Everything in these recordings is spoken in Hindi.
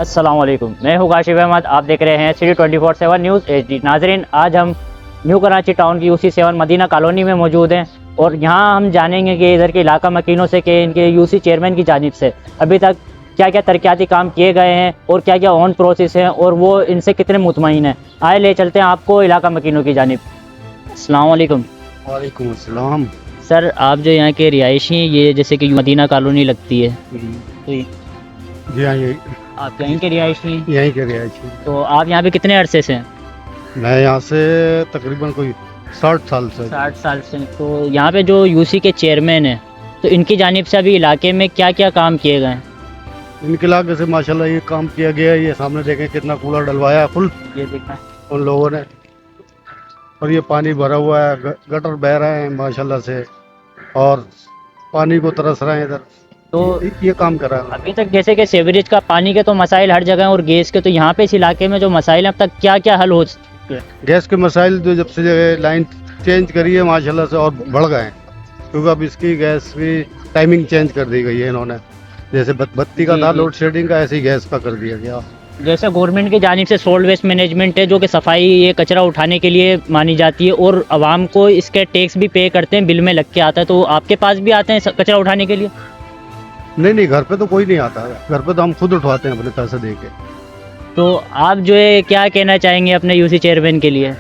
अस्सलाम वालेकुम, मैं हूँ काशिफ अहमद। आप देख रहे हैं सिटी 24/7 न्यूज़ HD। नाजरीन, आज हम न्यू कराची टाउन की UC7 मदीना कॉलोनी में मौजूद हैं और यहाँ हम जानेंगे कि इधर के इलाका मकीनों से कि इनके UC चेयरमैन की जानिब से अभी तक क्या क्या तरक्याती काम किए गए हैं और क्या क्या ऑन प्रोसेस हैं और वो इनसे कितने मुतमईन हैं। आए ले चलते हैं आपको इलाका मकीनों की जानिब। अस्सलाम वालेकुम। वालेकुम अस्सलाम। सर, आप जो यहाँ के रिहायशी हैं, ये जैसे कि मदीना कॉलोनी लगती है, तो जी हाँ, यही आप यहीं के रिहायशी हैं? यहीं के रिहायशी। तो आप यहाँ पे कितने अरसे से हैं? मैं यहाँ से तकरीबन कोई 60 साल से। 60 साल से। तो यहाँ पे जो UC के चेयरमैन हैं, तो इनकी जानिब से अभी इलाके में क्या क्या काम किए गए हैं? इनके इलाके से माशाल्लाह ये काम किया गया है। ये सामने देखें कितना कूड़ा डलवाया है फुल ये देखा उन लोगों ने, और ये पानी भरा हुआ है, गटर बह रहे हैं माशाल्लाह से, और पानी को तरस रहे हैं इधर। तो ये काम करा है। अभी तक जैसे कि सीवरेज का पानी के तो मसाइल हर जगह हैं और गैस के, तो यहाँ पे इस इलाके में जो मसाइल हैं अब तक क्या क्या हल हो चुके हैं? गैस के मसाइल जो जब से लाइन चेंज करी है माशाल्लाह से और बढ़ गए हैं, क्योंकि अब इसकी गैस की टाइमिंग चेंज कर दी गई है इन्होंने। जैसे बत्ती का जी, था जी। लोड शेडिंग का, ऐसे ही गैस का कर दिया गया। जैसे गवर्नमेंट की जानिब से सोल्ड वेस्ट मैनेजमेंट है जो कि सफाई ये कचरा उठाने के लिए मानी जाती है और आवाम को इसके टैक्स भी पे करते हैं, बिल में लग के आता है। तो आपके पास भी आते हैं कचरा उठाने के लिए? नहीं, घर पे तो कोई नहीं आता है। घर पे तो हम खुद उठवाते हैं अपने पैसे दे के। तो आप जो है क्या कहना चाहेंगे अपने UC चेयरमैन के लिए?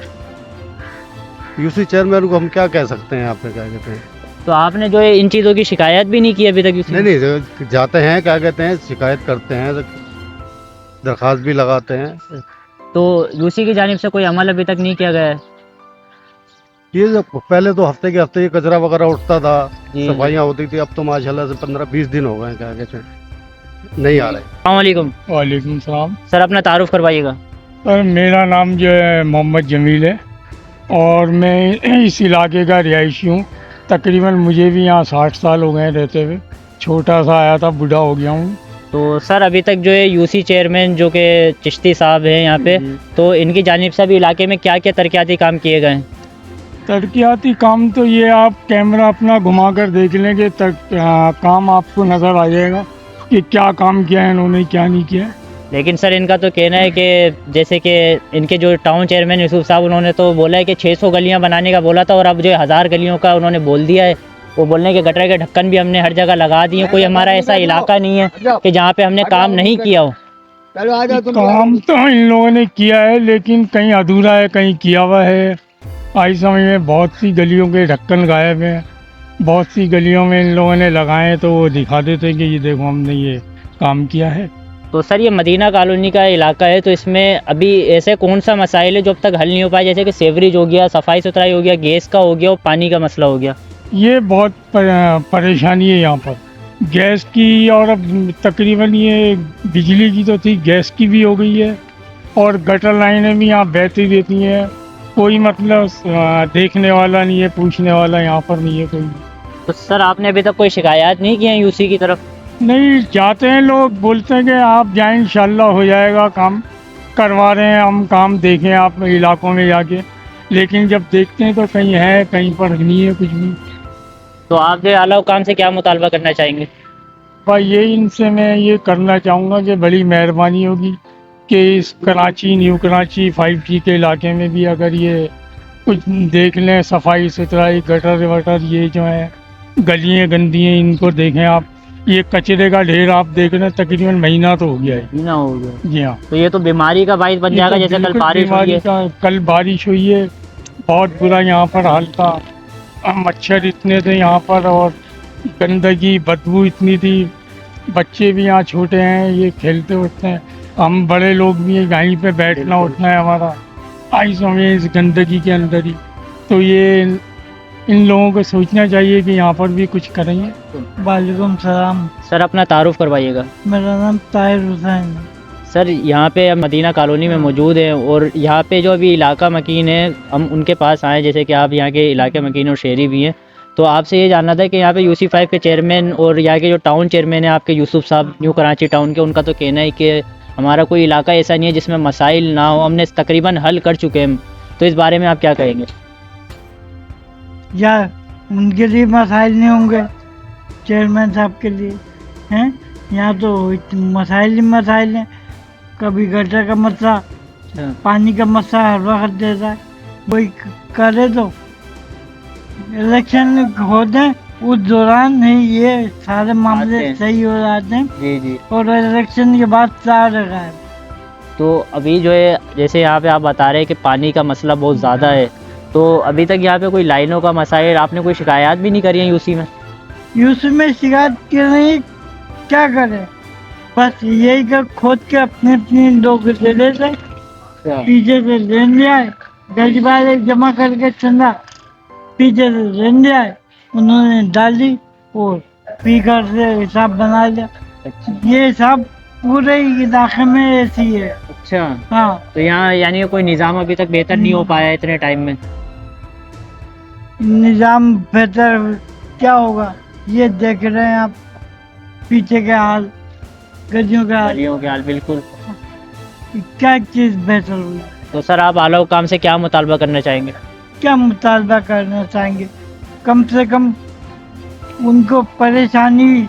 UC चेयरमैन को हम क्या कह सकते हैं, आपने क्या कहते हैं? तो आपने जो है इन चीज़ों की शिकायत भी नहीं की अभी तक UC? नहीं, जाते हैं, क्या कहते हैं, शिकायत करते हैं, दरखास्त भी लगाते हैं। तो UC की जानिब से कोई अमल अभी तक नहीं किया गया है? ये जो पहले तो हफ्ते के हफ्ते ये कचरा वगैरह उठता था, जी। सफाइयाँ होती थी। अब तो माशाल्लाह से 15-20 दिन हो गए, क्या कहते हैं, नहीं आ रहे। अस्सलाम वालेकुम। वालेकुम सलाम। सर, अपना तारुफ करवाइएगा। सर, मेरा नाम जो है मोहम्मद जमील है और मैं इस इलाके का रिहायशी हूँ। तकरीबन मुझे भी यहाँ 60 साल हो गए रहते हुए। छोटा सा आया था, बूढ़ा हो गया हूँ। तो सर, अभी तक जो है UC चेयरमैन जो कि चिश्ती साहब हैं यहाँ पे, तो इनकी जानिब से अभी इलाके में क्या क्या तरक्याती काम किए गए हैं? तरक्याती काम तो ये आप कैमरा अपना घुमा कर देख लेंगे काम आपको नज़र आ जाएगा कि क्या काम किया है इन्होंने, क्या नहीं किया है। लेकिन सर, इनका तो कहना है कि जैसे कि इनके जो टाउन चेयरमैन यूसुफ साहब, उन्होंने तो बोला है कि 600 गलियाँ बनाने का बोला था और अब जो है 1000 गलियों का उन्होंने बोल दिया है। वो बोलने के गटर के ढक्कन भी हमने हर जगह लगा दिए। कोई हमारा ऐसा इलाका नहीं है कि जहाँ पे हमने काम नहीं किया हो। काम तो इन लोगों ने किया है, लेकिन कहीं अधूरा है, कहीं किया हुआ है। आज समय में बहुत सी गलियों के ढक्कन गायब हैं। बहुत सी गलियों में इन लोगों ने लगाए तो वो दिखा देते हैं कि ये देखो हमने ये काम किया है। तो सर, ये मदीना कॉलोनी का इलाका है, तो इसमें अभी ऐसे कौन सा मसाइल है जो अब तक हल नहीं हो पाया? जैसे कि सीवरेज हो गया, सफाई सुथराई हो गया, गैस का हो गया और पानी का मसला हो गया। ये बहुत परेशानी है यहाँ पर, गैस की, और अब तकरीबन ये बिजली की तो थी, गैस की भी हो गई है, और गटर लाइनें भी यहाँ बहती रहती हैं। कोई मतलब देखने वाला नहीं है, पूछने वाला यहाँ पर नहीं है कोई। तो सर, आपने अभी तक कोई शिकायत नहीं की है UC की तरफ? नहीं, जाते हैं लोग, बोलते हैं कि आप जाएं इंशाल्लाह हो जाएगा काम, करवा रहे हैं हम काम, देखें आप इलाकों में जाके, लेकिन जब देखते हैं तो कहीं है, कहीं पर नहीं है कुछ भी। तो आप जो आला हुकाम से क्या मुतालबा करना चाहेंगे? भाई ये इनसे मैं ये करना चाहूँगा कि बड़ी मेहरबानी होगी कि इस कराची, न्यू कराची 5G के इलाके में भी अगर ये कुछ देख लें, सफाई सुथराई, गटर वटर, ये जो है गलियाँ गंदी हैं, इनको देखें आप। ये कचरे का ढेर आप देख रहे हैं, तकरीबन महीना तो हो गया है। ना हो गया। जी हाँ, तो ये तो बीमारी का बाइस बन जाएगा, ये तो जैसे कल बिल्कुल बारिश हुई है। कल बारिश हुई है, बहुत बुरा यहाँ पर हाल था। मच्छर इतने थे यहाँ पर और गंदगी, बदबू इतनी थी। बच्चे भी यहाँ छोटे हैं, ये खेलते उठते हैं, हम बड़े लोग भी हैं, यहीं पे बैठना उठना है हमारा, आई समय इस गंदगी के अंदर ही। तो ये इन लोगों को सोचना चाहिए कि यहाँ पर भी कुछ करेंगे। वालेकुम सलाम। सर, अपना तारुफ करवाइएगा। मेरा नाम ताहिर हुसैन है। सर, यहाँ पे हम मदीना कॉलोनी में मौजूद हैं और यहाँ पे जो अभी इलाका मकीन है, हम उनके पास आए, जैसे कि आप यहाँ के इलाके मकीन और शहरी भी हैं। तो आपसे ये जानना था कि यहाँ पे UC5 के चेयरमैन और यहाँ के जो टाउन चेयरमैन है आपके यूसुफ साहब, न्यू कराची टाउन के, उनका तो कहना है कि हमारा कोई इलाका ऐसा नहीं है जिसमें मसाइल ना हो, हमने तकरीबन हल कर चुके हैं। तो इस बारे में आप क्या कहेंगे? या उनके लिए मसाइल नहीं होंगे, चेयरमैन साहब के लिए हैं? यहाँ तो मसाइल ही मसाइल हैं। कभी गटर का मसला, अच्छा। पानी का मसला हर वक्त देता है। वही करे तो इलेक्शन होते हैं, उस दौरान ही ये सारे आते मामले हैं। सही हो जाते हैं जी जी। और इलेक्शन के बाद सारे गायब। तो अभी जो है जैसे यहाँ पे आप बता रहे हैं कि पानी का मसला बहुत ज़्यादा है, तो अभी तक यहाँ पे कोई लाइनों का मसाइल आपने कोई शिकायत भी नहीं करी है यूसी में? यूसुफ में शिकायत कर रही, क्या करे, बस यही कर खोद के अपने अपनी लोग ले लेते, पीछे से लेन लिया है, गरीब वाले जमा करके चंदा पीछे से लेन लिया है, उन्होंने डाल दी और स्पीकर से हिसाब बना लिया। ये हिसाब पूरे इलाके में ऐसी है। अच्छा, हाँ, तो यहाँ यानी कि कोई निज़ाम अभी तक बेहतर नहीं हो पाया है इतने टाइम में? निजाम बेहतर क्या होगा, ये देख रहे हैं आप पीछे के हाल, गलियों के हाल, गलियों के हाल बिल्कुल। क्या चीज़ बेहतर हुई, तो सर आप आला हुकाम से क्या मुतालबा करना चाहेंगे? क्या मुतालबा करना चाहेंगे, कम से कम उनको परेशानी,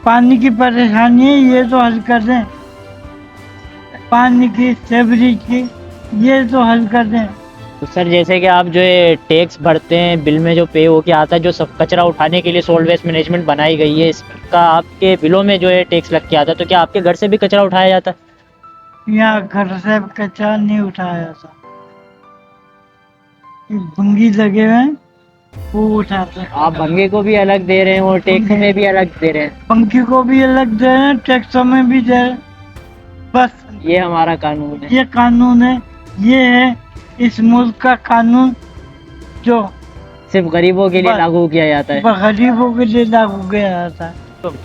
पानी की परेशानी है ये तो हल कर दें, पानी की, सेवरेज की, ये तो हल कर दें। तो सर जैसे कि आप जो है टैक्स भरते हैं, बिल में जो पे हो के आता है, जो सब कचरा उठाने के लिए सॉल्ट वेस्ट मैनेजमेंट बनाई गई है, इसका आपके बिलों में जो है टैक्स लग के आता है, तो क्या आपके घर से भी कचरा उठाया जाता है? यहाँ घर से कचरा नहीं उठाया जाता, भंगी लगे हुए हैं वो उठाते हैं। आप भंगे को भी अलग दे रहे हैं और टैक्स में भी अलग दे रहे हैं। पंखी को भी अलग दे रहे हैं, टैक्सों में भी दे रहे हैं। बस ये हमारा कानून है। ये कानून है, ये है इस मुल्क का कानून जो सिर्फ गरीबों के लिए बस। लागू किया जाता है। गरीबों के लिए लागू किया जाता है।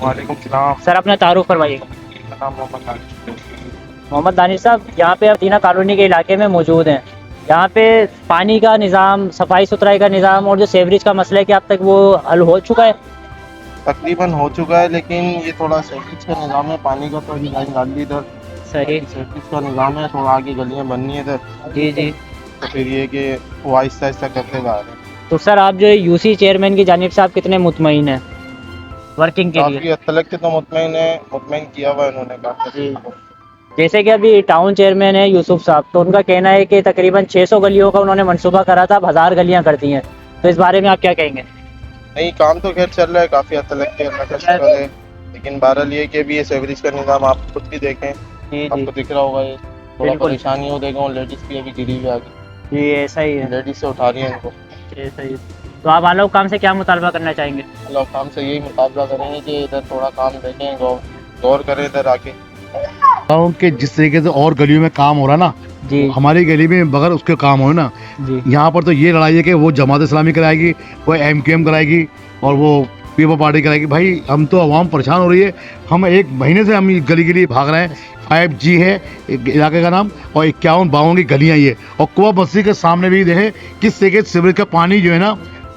वालेकुम सलाम। सर अपना तारुफ करवाइएगा। मेरा नाम मोहम्मद नाजिर। मोहम्मद दानिश साहब, यहाँ पे मदीना कॉलोनी के इलाके में मौजूद हैं। यहाँ पे पानी का निज़ाम, सफाई सुथराई का निज़ाम और जो सेवरेज का मसला है, कि अब तक वो हल हो चुका है? तकरीबन हो चुका है, लेकिन ये थोड़ा सेवरेज का निज़ाम है, पानी का तो अभी लाइन डाल दी इधर, सही। सेवरेज का निज़ाम है, थोड़ा आगे गलियां बननी है इधर, जी जी। तो फिर ये कि वो आहिस्ता आहिस्ता करते जा रहे हैं। तो सर आप जो यूसी चेयरमैन की जानिब से आप कितने मुतमईन हैं वर्किंग के लिए? काफ़ी हद तक के तो मुतमईन किया हुआ है इन्होंने काफ़ी। जैसे कि अभी टाउन चेयरमैन है यूसुफ साहब, तो उनका कहना है कि तकरीबन 600 गलियों का उन्होंने मंसूबा करा था, अब 1000 गलियां कर दी हैं, तो इस बारे में आप क्या कहेंगे? नहीं, काम तो खैर चल रहा है काफ़ी हद तक के, अल्लाह का शुक्र है, लेकिन बहरहाल ये कि अभी ये सेवरेज का निज़ाम आप खुद भी देखें, जी जी आपको दिख रहा होगा, ये थोड़ा बिल्कुल। परेशानी हो देगा, और लेडीज़ भी अभी गिरी हुई आगे, जी ऐसा ही है। लेडीज़ से उठा रही हैं इनको। जी सही है। तो आप आला हुकाम से क्या मुतालबा करना चाहेंगे? अल्लाह काम से यही मुकाबला करेंगे कि इधर थोड़ा काम देखें, गौर करें इधर आके। गाँव के जिस तरीके से और गलियों में काम हो रहा ना, जी हमारी गली में बगैर उसके काम हो ना, जी। यहाँ पर तो ये लड़ाई है कि वो जमात इस्लामी कराएगी, वो MQM कराएगी और वो पीपल पार्टी कराएगी। भाई हम तो आवाम परेशान हो रही है, हम एक महीने से हम गली गली भाग रहे हैं। 5G है इलाके का नाम, और 51-52 की गलियाँ ये, और कुआ बस्ती के सामने भी देखें किस तरीके से सीवरेज का पानी जो है ना,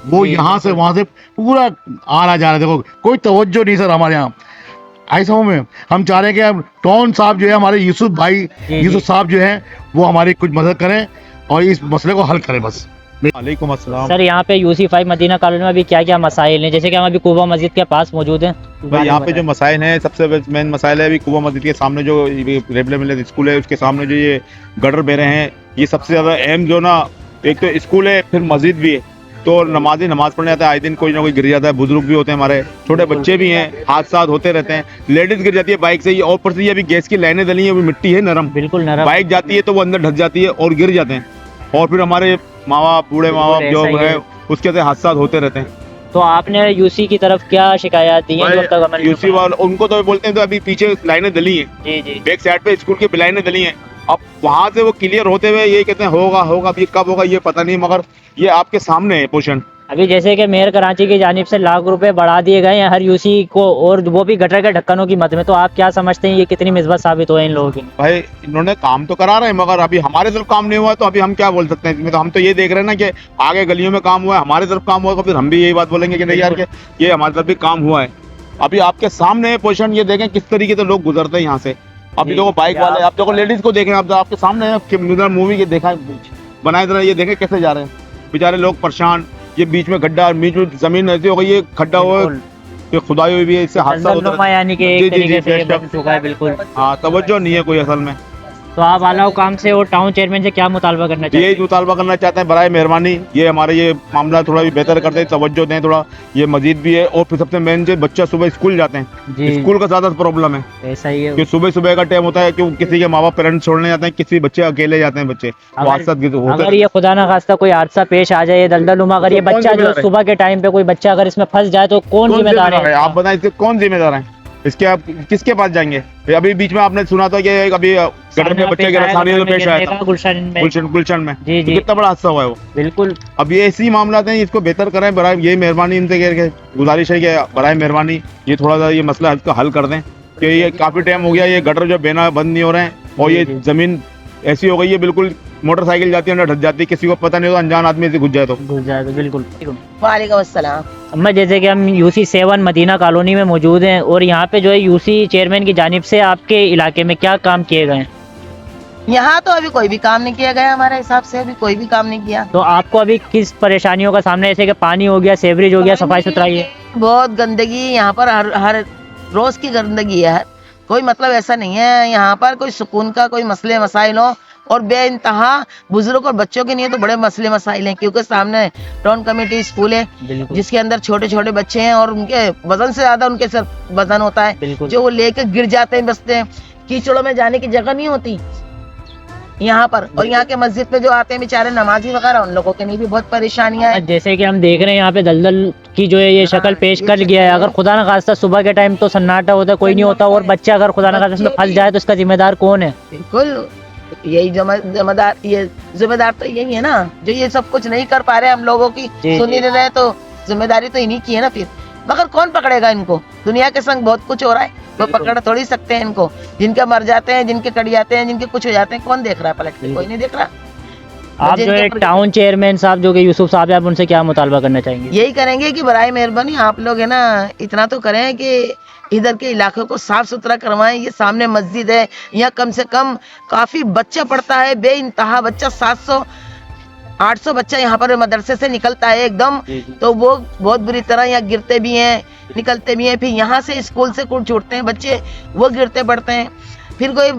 वो जी, यहाँ से वहाँ से पूरा आ रहा जा रहा है। देखो कोई तवज्जो नहीं सर हमारे यहाँ। ऐसा में हम चाह रहे हैं कि अब टॉन साहब जो है, हमारे यूसुफ भाई, जी। यूसुफ साहब जो हैं, वो हमारी कुछ मदद करें और इस मसले को हल करें बस। वालेकुम अस्सलाम। सर यहाँ पे यूसी 5 मदीना कॉलोनी में अभी क्या क्या मसाइल हैं? जैसे कि हम अभी कुबा मस्जिद के पास मौजूद हैं। भाई यहाँ पे जो मसाइल हैं, सबसे मेन मसाइल है अभी कुबा मस्जिद के सामने जो रेबले मिले स्कूल है, उसके सामने जो ये गटर बह रहे हैं, ये सबसे ज़्यादा अहम जो ना, एक तो स्कूल है, फिर मस्जिद भी है, तो नमाजी नमाज पढ़ने आता है, आए दिन कोई ना कोई गिर जाता है, बुजुर्ग भी होते हैं, हमारे छोटे बच्चे भी हैं, हादसा होते रहते हैं, लेडीज गिर जाती है बाइक से, और ऊपर से ये अभी गैस की लाइनें डली हैं, वो मिट्टी है नरम, बिल्कुल नरम। बाइक जाती है तो वो अंदर ढक जाती है और गिर जाते हैं, और फिर हमारे माँ बाप, बूढ़े माँ बाप जो ऐसा ही है, है। उसके से हादसा होते रहते हैं। तो आपने यूसी की तरफ क्या शिकायत दी है जो अब तक अमल नहीं यूसी हो पाया? वाले उनको तो बोलते हैं, तो अभी पीछे लाइनें डली हैं, जी जी। बैक साइड पे स्कूल की लाइनें डली हैं, अब वहां से वो क्लियर होते हुए ये कहते हैं होगा होगा, अब ये कब होगा ये पता नहीं, मगर ये आपके सामने है पोषण। अभी जैसे कि मेयर कराची की जानिब से लाख रुपए बढ़ा दिए गए हैं हर यूसी को, और वो भी गटर के ढक्कनों की मद में, तो आप क्या समझते हैं ये कितनी मिसबत साबित हुए इन लोगों की? भाई इन्होंने काम तो करा रहे हैं, मगर अभी हमारे तरफ काम नहीं हुआ, तो अभी हम क्या बोल सकते हैं इसमें? तो हम तो ये देख रहे हैं ना कि आगे गलियों में काम हुआ है, हमारे तरफ काम हुआ, तो फिर हम भी यही बात बोलेंगे कि नहीं यार कि ये हमारे तरफ भी काम हुआ है। अभी आपके सामने पोषण, ये देखें किस तरीके से लोग गुजरते हैं यहाँ से। अभी देखो बाइक वाले, आप देखो लेडीज को देखें, आप आपके सामने मूवी के देखा बनाए जरा, ये देखें कैसे जा रहे हैं बेचारे लोग परेशान। ये बीच में गड्ढा, बीच में जमीन ऐसी हो गई, ये खड्डा हुआ, ये खुदाई हुई भी है, इससे हादसा होता है। यानी कि जी, एक जी, जी, तरीके से ये बेशक। बन चुका है बिल्कुल। हाँ, तवज्जो नहीं है कोई असल में। तो आप आला हुकाम से और टाउन चेयरमैन से क्या मुतालबा करना चाहते यही मुतालबा करना चाहते हैं, बराए मेहरबानी ये हमारे ये मामला थोड़ा भी बेहतर कर दें, तवज्जो दें थोड़ा, ये मजीद भी है। और फिर सबसे मेन जो बच्चा सुबह स्कूल जाते हैं, जी स्कूल का ज्यादा प्रॉब्लम है ऐसा ही है। कि सुबह सुबह का टाइम होता है कि किसी के माँ बाप पेरेंट्स छोड़ने जाते हैं, किसी बच्चे अकेले जाते हैं, बच्चे तो हादसा होते अगर ये खुदा ना खास्ता कोई हादसा पेश आ जाए दलदल, अगर ये तो कौन बच्चा जो जिम्मेदार है? सुबह के टाइम पे कोई बच्चा अगर इसमें फंस जाए तो कौन जिम्मेदार है? आप बताएं इसके कौन जिम्मेदार है? इसके आप किसके पास जाएंगे? अभी बीच में आपने सुना था कि अभी गटर में बच्चे गिरा, सामने में पेश आया था गुलशन में, जी जी कितना बड़ा हादसा हुआ है वो। बिल्कुल। अब ये ऐसी मामला हैं, इसको बेहतर करें, बराए यही मेहरबानी इनसे गुजारिश है कि बराए मेहरबानी ये थोड़ा सा ये मसला इसका हल कर दें, कि ये काफी टाइम हो गया ये गटर जो बेना बंद नहीं हो रहे हैं, और ये जमीन ऐसी हो गई है बिल्कुल मोटरसाइकिल जाती है अंदर ढक जाती है, किसी को पता नहीं होता, अनजान आदमी से घुस जाए तो। बिल्कुल। वालेकुम अस्सलाम। अम्मा जैसे कि हम यूसी 7 मदीना कॉलोनी में मौजूद हैं और यहाँ पे जो है यूसी चेयरमैन की जानिब से आपके इलाके में क्या काम किए गए हैं? यहाँ तो अभी कोई भी काम नहीं किया गया, हमारे हिसाब से अभी कोई भी काम नहीं किया। तो आपको अभी किस परेशानियों का सामना, जैसे कि पानी हो गया, सेवरेज हो गया, सफाई सुथराई है? बहुत गंदगी यहाँ पर, हर रोज की गंदगी है, कोई मतलब ऐसा नहीं है यहाँ पर कोई सुकून का कोई मसले मसाइल हो, और बेइंतहा बुजुर्ग और बच्चों के लिए तो बड़े मसले मसाइल हैं, क्योंकि सामने टाउन कमेटी स्कूल है जिसके अंदर छोटे छोटे बच्चे हैं और उनके वजन से ज्यादा उनके सर वजन होता है, जो वो लेके गिर जाते हैं, बसते हैं, कीचड़ों में जाने की जगह नहीं होती यहाँ पर। और यहाँ के मस्जिद पे जो आते हैं बेचारे नमाजी वगैरह, उन लोगों के लिए भी बहुत परेशानियां हैं। जैसे कि हम देख रहे हैं यहाँ पे दलदल की जो है ये शक्ल पेश कर गया है। अगर खुदा न खास्ता सुबह के टाइम तो सन्नाटा होता है, कोई नहीं होता, और बच्चा अगर खुदा न खास्ता इसमें फंस जाए तो इसका जिम्मेदार कौन है? बिल्कुल यही जिम्मेदार, ये जिम्मेदार तो यही है ना, जो ये सब कुछ नहीं कर पा रहे हम लोगों की सुन ही नहीं रहे, तो जिम्मेदारी तो इन्हीं की है ना फिर। मगर कौन पकड़ेगा इनको? दुनिया के संग बहुत कुछ हो रहा है, वो पकड़ थोड़ी सकते हैं इनको। जिनके मर जाते हैं, जिनके कट जाते हैं, जिनके कुछ हो जाते हैं, कौन देख रहा है पलट के? कोई नहीं देख रहा। आप जो है टाउन चेयरमैन साहब जो कि यूसुफ साहब है, आप उनसे क्या मुतालबा करना चाहेंगे? यही करेंगे कि बराए मेहरबानी आप लोग है ना इतना तो करें कि इधर के इलाके को साफ सुथरा करवाएं। ये सामने मस्जिद है, यहाँ कम से कम काफी बच्चा पढ़ता है, बेइंतहा बच्चा, 700-800 बच्चा यहाँ पर मदरसे से निकलता है एकदम। तो वो बहुत बुरी तरह यहाँ गिरते भी हैं, निकलते भी हैं, फिर यहाँ से स्कूल से कुछ छूटते हैं बच्चे, वो गिरते पड़ते हैं। फिर कोई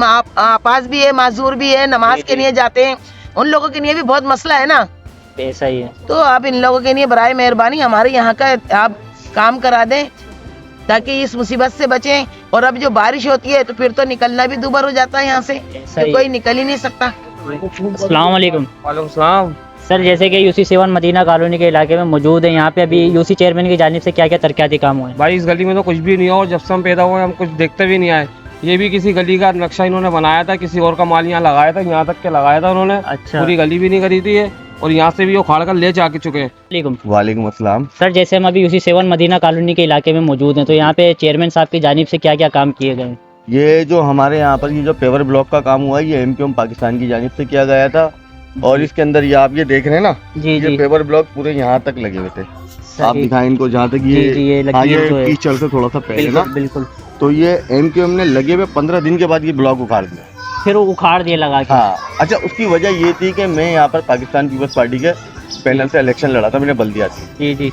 आपास भी है, माजूर भी है, नमाज के लिए जाते हैं, उन लोगों के लिए भी बहुत मसला है ना। ऐसा ही है। तो आप इन लोगों के लिए बराए मेहरबानी हमारे यहाँ का आप काम करा दें, ताकि इस मुसीबत से बचें। और अब जो बारिश होती है तो फिर तो निकलना भी दूभर हो जाता है यहाँ से, तो कोई निकल ही नहीं सकता। अस्सलाम वालेकुम। वालेकुम सलाम। सर जैसे कि यूसी 7 मदीना कॉलोनी के इलाके में मौजूद है, यहाँ पे अभी यूसी चेयरमैन की जानिब से क्या क्या तरक्याती काम हुए हैं? भाई इस गली में तो कुछ भी नहीं है, और जब से हम पैदा हुए हम कुछ देखते भी नहीं आए। ये भी किसी गली का नक्शा इन्होंने बनाया था, किसी और का माल यहाँ लगाया था, यहाँ तक के लगाया था उन्होंने। अच्छा। पूरी गली भी नहीं करी थी ये, और यहाँ से भी वो उखाड़ कर ले जाके चुके हैं। वालेकुम अस्सलाम। सर जैसे हम अभी यूसी 7 मदीना कॉलोनी के इलाके में मौजूद हैं, तो यहाँ पे चेयरमैन साहब की जानिब से क्या क्या काम किए गए? ये जो हमारे यहाँ पर ये जो पेवर ब्लॉक का काम हुआ है, ये एमक्यूएम पाकिस्तान की जानिब से किया गया था, और इसके अंदर ये आप ये देख रहे हैं ना, ये पेवर ब्लॉक पूरे यहाँ तक लगे हुए थे। आप दिखाएं इनको जहाँ तक ये कीचड़ से थोड़ा सा पहले ना, बिल्कुल। तो ये एमक्यूएम ने लगे हुए 15 दिन के बाद ये ब्लॉक उखाड़ दिया, फिर वो उखाड़ दिए लगा के। हाँ। अच्छा, उसकी वजह ये थी कि मैं यहाँ पर पाकिस्तान पीपल्स पार्टी के पैनल से इलेक्शन लड़ा था, मैंने बल्दिया थी। जी।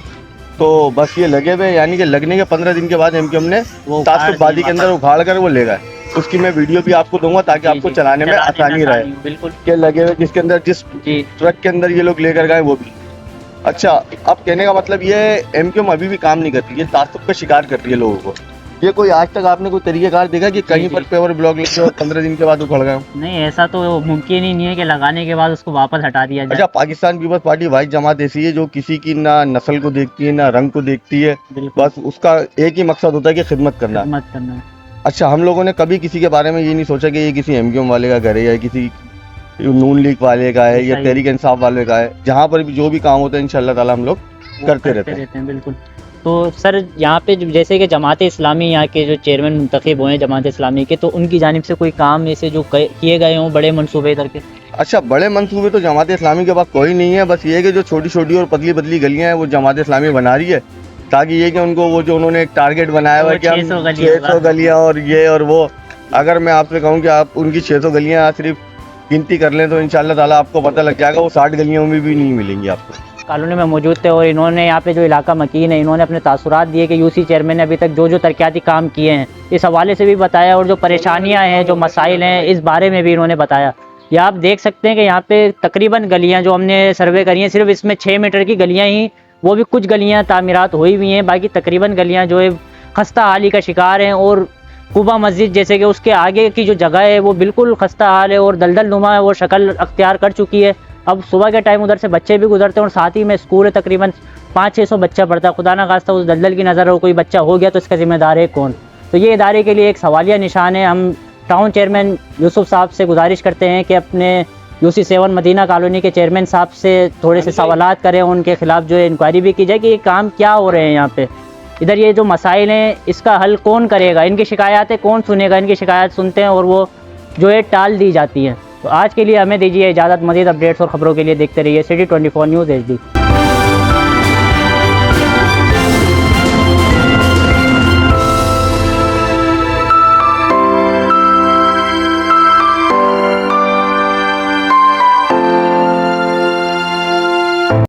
तो बस ये लगे हुए, यानी कि लगने के 15 दिन के बाद एमक्यूएम ने तासुबादी के अंदर उखाड़ कर वो ले गए। उसकी मैं वीडियो भी आपको दूंगा ताकि आपको चलाने में आसानी रहे। बिल्कुल। के लगे हुए जिसके अंदर जिस ट्रक के अंदर ये लोग लेकर गए वो भी। अच्छा, अब कहने का मतलब ये एमक्यूएम अभी भी काम नहीं करती, ये तासुब का शिकार कर रही है लोगों को। ये कोई आज तक आपने कोई तरीकेकार देखा कि कहीं पर पेवर ब्लॉक लेके 15 दिन के बाद उखड़ गए? नहीं, ऐसा तो मुमकिन ही नहीं है कि लगाने के बाद उसको वापस हटा दिया जाए। अच्छा, पाकिस्तान पीपल्स पार्टी वाइट जमात ऐसी है जो किसी की ना नस्ल को देखती है ना रंग को देखती है, बस उसका एक ही मकसद होता है कि खिदमत करना। अच्छा, हम लोगों ने कभी किसी के बारे में ये नहीं सोचा कि ये किसी एमक्यूएम वाले का घर है या किसी नून लीग वाले का है या तहरीक इंसाफ वाले का है। जहाँ पर भी जो भी काम होता है इंशाल्लाह ताला हम लोग करते रहते हैं। बिल्कुल। तो सर यहाँ पे जैसे कि जमात इस्लामी यहाँ के जो चेयरमैन मुंतखब हुए हैं जमात इस्लामी के, तो उनकी जानिब से कोई काम ऐसे जो किए गए हों बड़े मंसूबे करके? अच्छा, बड़े मंसूबे तो जमात इस्लामी के पास कोई नहीं है, बस ये है कि जो छोटी छोटी और पतली पतली गलियाँ हैं वो जमात इस्लामी बना रही है, ताकि ये कि उनको वो जो उन्होंने एक टारगेट बनाया हुआ है कि हम 600 गलियाँ और ये और वो, अगर मैं आपसे कहूँ कि आप उनकी 600 गलियाँ सिर्फ गिनती कर लें तो इंशाल्लाह ताला आपको पता लग जाएगा वो 60 गलियों में भी नहीं मिलेंगी आपको। कॉलोनी में मौजूद थे और इन्होंने यहाँ पे जो इलाका मकीन है, इन्होंने अपने तासुरात दिए कि यूसी चेयरमैन ने अभी तक जो जो तरक्याती काम किए हैं इस हवाले से भी बताया, और जो परेशानियाँ हैं, जो मसाइल हैं, इस बारे में भी इन्होंने बताया। ये आप देख सकते हैं कि यहाँ पे तकरीबन गलियाँ जो हमने सर्वे करी हैं, सिर्फ इसमें 6 मीटर की गलियाँ ही, वो भी कुछ गलियाँ तामीरात हुई हुई हैं, बाकी तकरीबन गलियाँ जो है खस्ता हाली का शिकार हैं। और कुबा मस्जिद जैसे कि उसके आगे की जो जगह है वो बिल्कुल खस्ता हाल है और दलदल नुमा है, वो शक्ल अख्तियार कर चुकी है। अब सुबह के टाइम उधर से बच्चे भी गुजरते हैं और साथ ही में स्कूल है, तकरीबन 500-600 बच्चा पढ़ता है। खुदा ना खास्ता उस दलदल की नज़र हो कोई बच्चा हो गया तो इसका जिम्मेदार है कौन? तो ये इदारे के लिए एक सवालिया निशान है। हम टाउन चेयरमैन यूसुफ साहब से गुजारिश करते हैं कि अपने यूसी 7 मदीना कॉलोनी के चेयरमैन साहब से थोड़े से सवालात करें, उनके खिलाफ जो है इंक्वायरी भी की जाए कि ये काम क्या हो रहे हैं यहाँ पे। इधर ये जो मसाइल हैं इसका हल कौन करेगा, इनकी शिकायतें कौन सुनेगा? इनकी शिकायत सुनते हैं और वो जो है टाल दी जाती हैं। तो आज के लिए हमें दीजिए इजाज़त। मज़ीद अपडेट्स और ख़बरों के लिए देखते रहिए सिटी 24 न्यूज़ HD।